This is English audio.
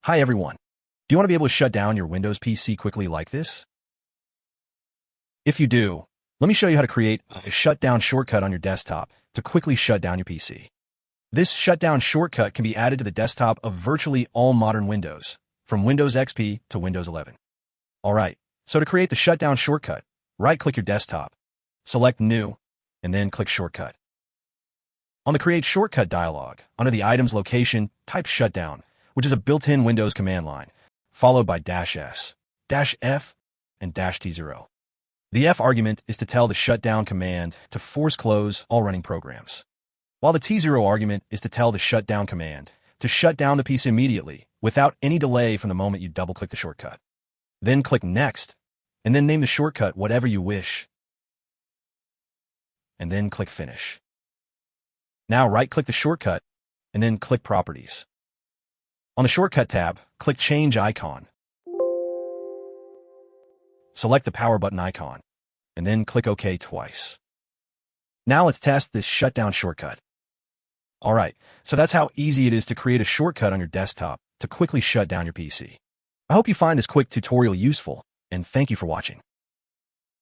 Hi everyone. Do you want to be able to shut down your Windows PC quickly like this? If you do, let me show you how to create a shutdown shortcut on your desktop to quickly shut down your PC. This shutdown shortcut can be added to the desktop of virtually all modern Windows, from Windows XP to Windows 11. Alright, so to create the shutdown shortcut, right-click your desktop, select New, and then click Shortcut. On the Create Shortcut dialog, under the item's location, type Shutdown, which is a built-in Windows command line, followed by -S, -F, and -T0. The F argument is to tell the shutdown command to force close all running programs, while the T0 argument is to tell the shutdown command to shut down the PC immediately without any delay from the moment you double-click the shortcut. Then click Next, and then name the shortcut whatever you wish, and then click Finish. Now right-click the shortcut, and then click Properties. On the Shortcut tab, click Change Icon. Select the power button icon, and then click OK twice. Now let's test this shutdown shortcut. Alright, so that's how easy it is to create a shortcut on your desktop to quickly shut down your PC. I hope you find this quick tutorial useful, and thank you for watching.